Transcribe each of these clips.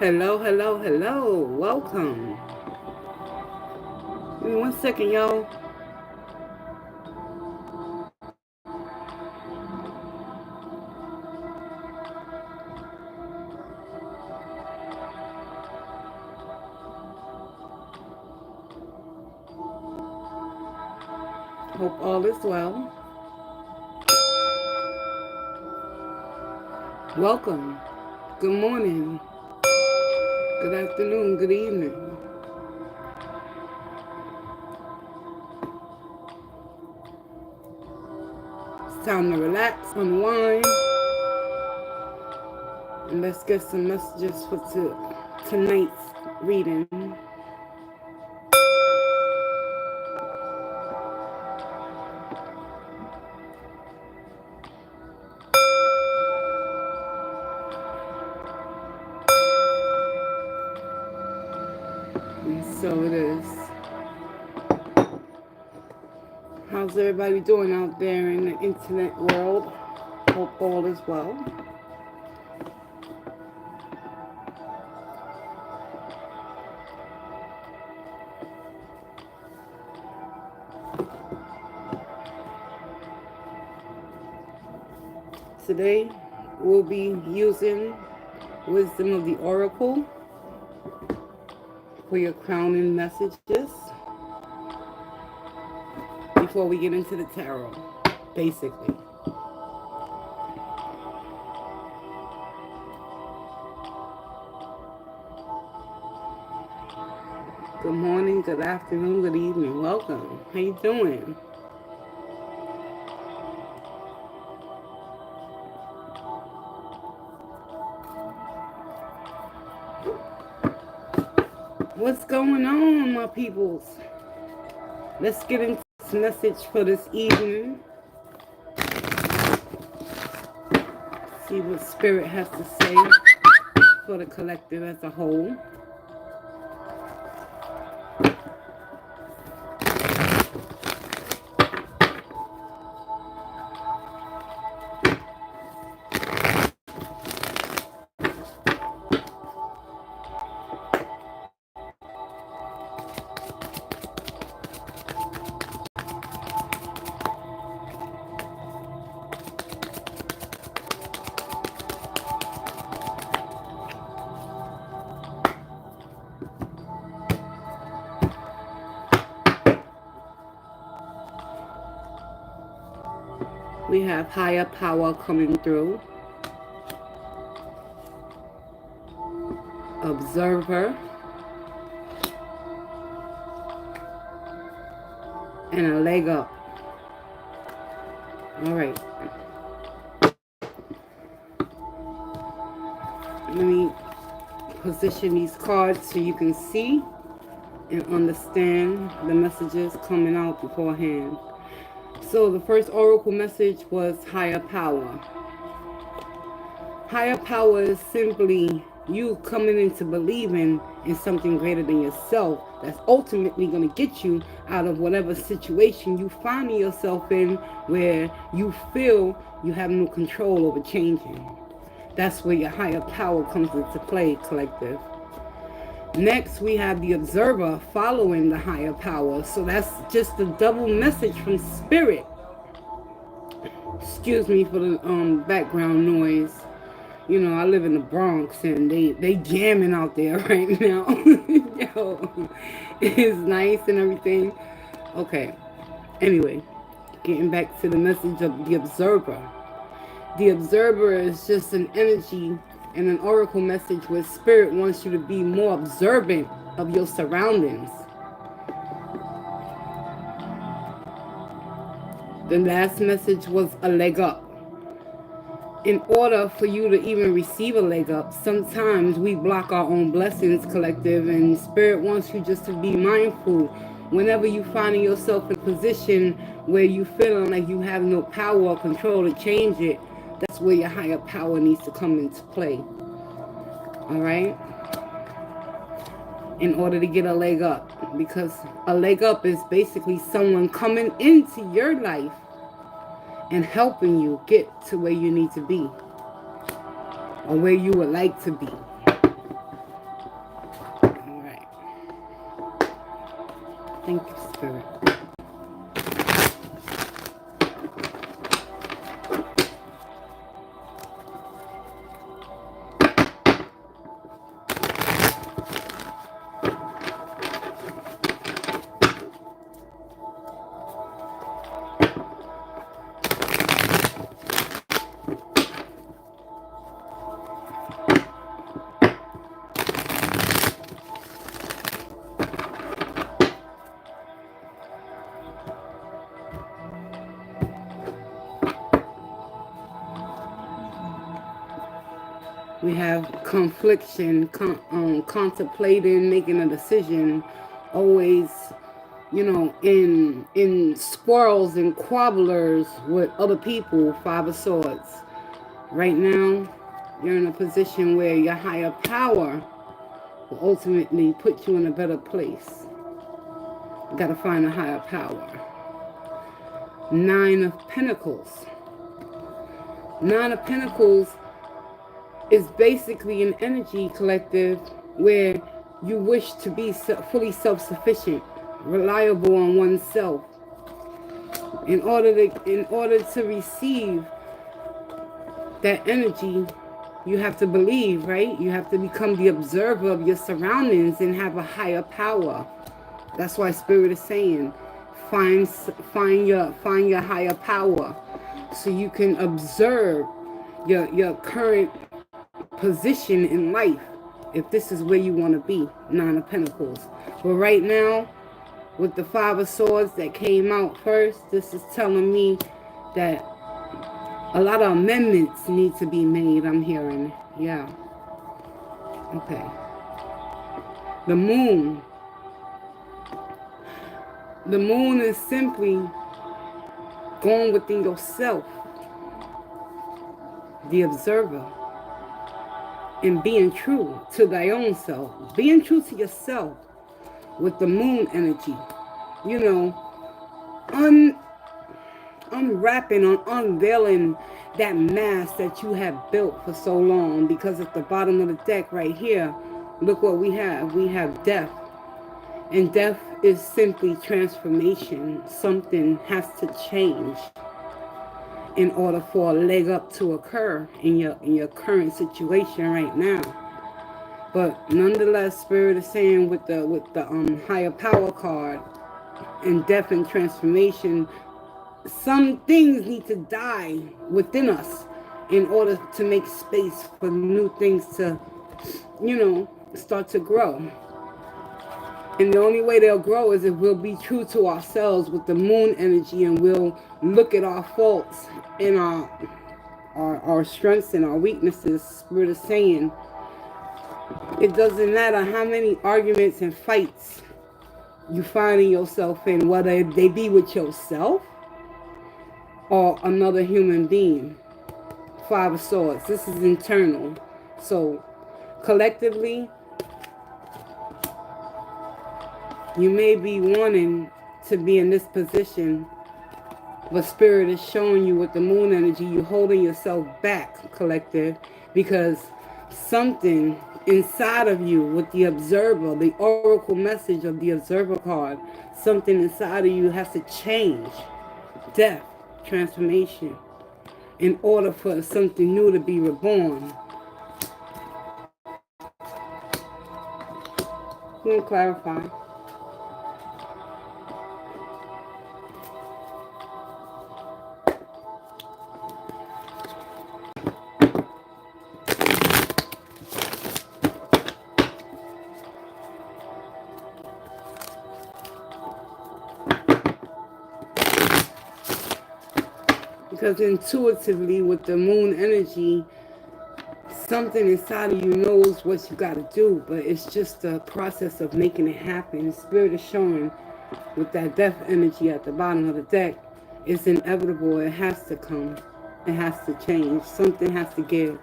Hello, hello, hello. Welcome. Give me 1 second, y'all. Hope all is well. Welcome. Good morning. Good afternoon. Good evening. It's time to relax, unwind, and let's get some messages for tonight's reading. And so it is. How's everybody doing out there in the internet world? Hope all is well. Today we'll be using Wisdom of the Oracle for your crowning messages before we get into the tarot, basically. Good morning, good afternoon, good evening. Welcome. How you doing? What's going on, my peoples? Let's get into this message for this evening. See what Spirit has to say for the collective as a whole. We have higher power coming through. Observer. And a leg up. All right. Let me position these cards so you can see and understand the messages coming out beforehand. So the first oracle message was higher power. Higher power is simply you coming into believing in something greater than yourself that's ultimately going to get you out of whatever situation you find yourself in where you feel you have no control over changing. That's where your higher power comes into play, collective. Next, we have the observer following the higher power. So that's just a double message from Spirit. Excuse me for the background noise. You know, I live in the Bronx and they jamming out there right now. Yo, it's nice and everything. Okay. Anyway, getting back to the message of the observer. The observer is just an energy and an oracle message where Spirit wants you to be more observant of your surroundings. The last message was a leg up. In order for you to even receive a leg up, sometimes we block our own blessings, collective, and Spirit wants you just to be mindful whenever you find yourself in a position where you feeling like you have no power or control to change it. That's where your higher power needs to come into play. All right? In order to get a leg up. Because a leg up is basically someone coming into your life and helping you get to where you need to be. Or where you would like to be. Thank you, Spirit. We have confliction, contemplating, making a decision, always, in squirrels and quabblers with other people, Five of Swords. Right now, you're in a position where your higher power will ultimately put you in a better place. You got to find a higher power. Nine of Pentacles. Nine of Pentacles is basically an energy collective where you wish to be fully self-sufficient, reliable on oneself. In order to receive that energy, you have to believe, right? You have to become the observer of your surroundings and have a higher power. That's why Spirit is saying, find your higher power, so you can observe your current position in life, if this is where you want to be. Nine of Pentacles. But right now, with the Five of Swords that came out first, this is telling me that a lot of amendments need to be made, I'm hearing. Yeah. Okay. The moon. The moon is simply going within yourself, the observer, and being true to thy own self. Being true to yourself with the moon energy. Unwrapping or unveiling that mask that you have built for so long. Because at the bottom of the deck right here, look what we have. We have death. And death is simply transformation. Something has to change in order for a leg up to occur in your current situation right now. But nonetheless, Spirit is saying with the higher power card and death and transformation, some things need to die within us in order to make space for new things to, start to grow. And the only way they'll grow is if we'll be true to ourselves with the moon energy, and we'll look at our faults and our strengths and our weaknesses. Spirit is saying, it doesn't matter how many arguments and fights you find yourself in, whether they be with yourself or another human being. Five of Swords. This is internal. So collectively, you may be wanting to be in this position, but Spirit is showing you with the moon energy, you're holding yourself back, collective, because something inside of you with the observer, the oracle message of the observer card, something inside of you has to change. Death, transformation, in order for something new to be reborn. Let me clarify. Because intuitively, with the moon energy, something inside of you knows what you got to do, but it's just the process of making it happen. Spirit is showing with that death energy at the bottom of the deck, it's inevitable. It has to come. It has to change. Something has to give.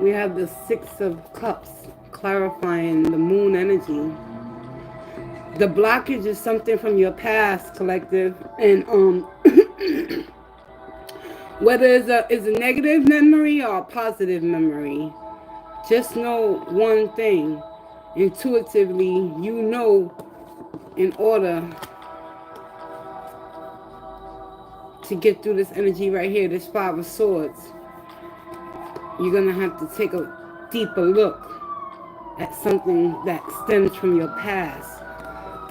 We have the Six of Cups, clarifying the moon energy. The blockage is something from your past, collective, and whether it's a negative memory or a positive memory, just know one thing. Intuitively, you know, in order to get through this energy right here, this Five of Swords, you're going to have to take a deeper look at something that stems from your past,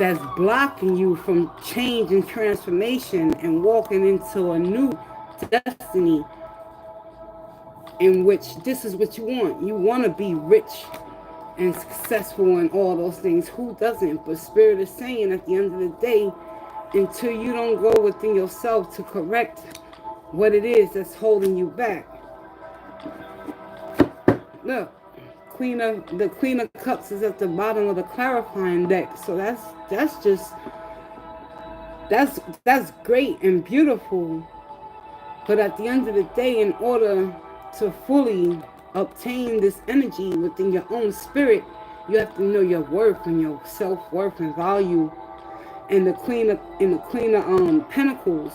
that's blocking you from change and transformation and walking into a new destiny, in which this is what you want. You want to be rich and successful and all those things. Who doesn't? But Spirit is saying at the end of the day, until you don't go within yourself to correct what it is that's holding you back. Look, the Queen of Cups is at the bottom of the clarifying deck. So that's great and beautiful. But at the end of the day, in order to fully obtain this energy within your own spirit, you have to know your worth and your self-worth and value. And the Queen of Pentacles,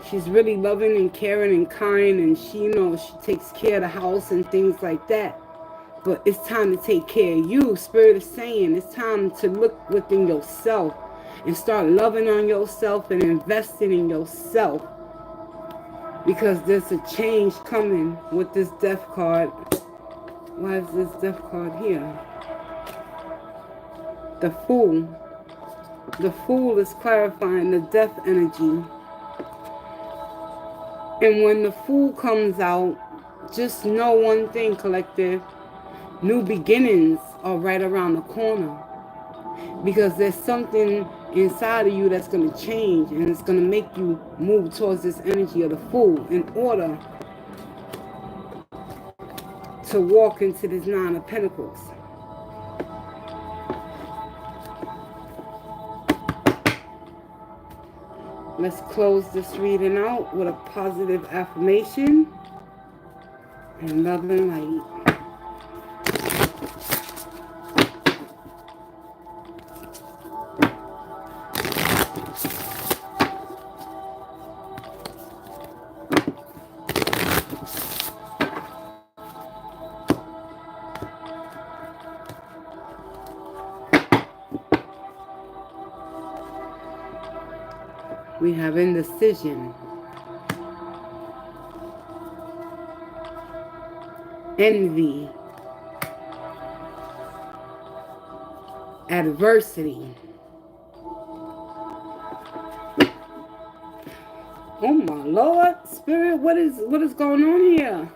she's really loving and caring and kind, and she takes care of the house and things like that. But it's time to take care of you. Spirit is saying it's time to look within yourself and start loving on yourself and investing in yourself. Because there's a change coming with this Death card. Why is this Death card here? The Fool. The Fool is clarifying the death energy. And when the Fool comes out, just know one thing, collective. New beginnings are right around the corner. Because there's something inside of you that's going to change, and it's going to make you move towards this energy of the Fool in order to walk into this Nine of Pentacles. Let's close this reading out with a positive affirmation and love and light. We have indecision, envy, adversity. Oh my Lord, Spirit, what is going on here?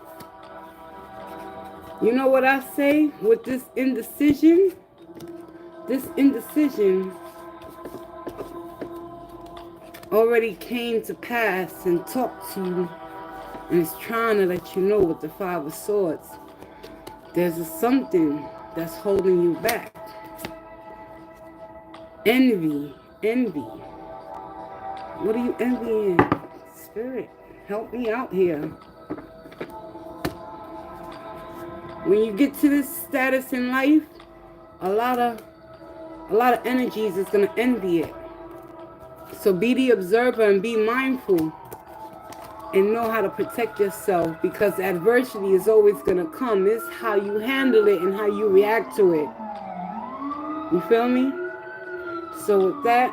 You know what I say with this indecision? This indecision already came to pass and talked to you, and it's trying to let you know with the Five of Swords, there's something that's holding you back. Envy. What are you envying? Spirit, help me out here. When you get to this status in life, a lot of energies is going to envy it. So be the observer and be mindful and know how to protect yourself, because adversity is always going to come. It's how you handle it and how you react to it. You feel me? So with that,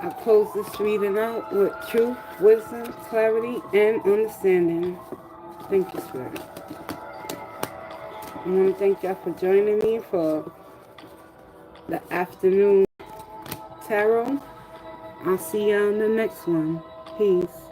I close this reading out with truth, wisdom, clarity, and understanding. Thank you, Spirit. I want to thank y'all for joining me for the afternoon tarot. I'll see you on the next one. Peace.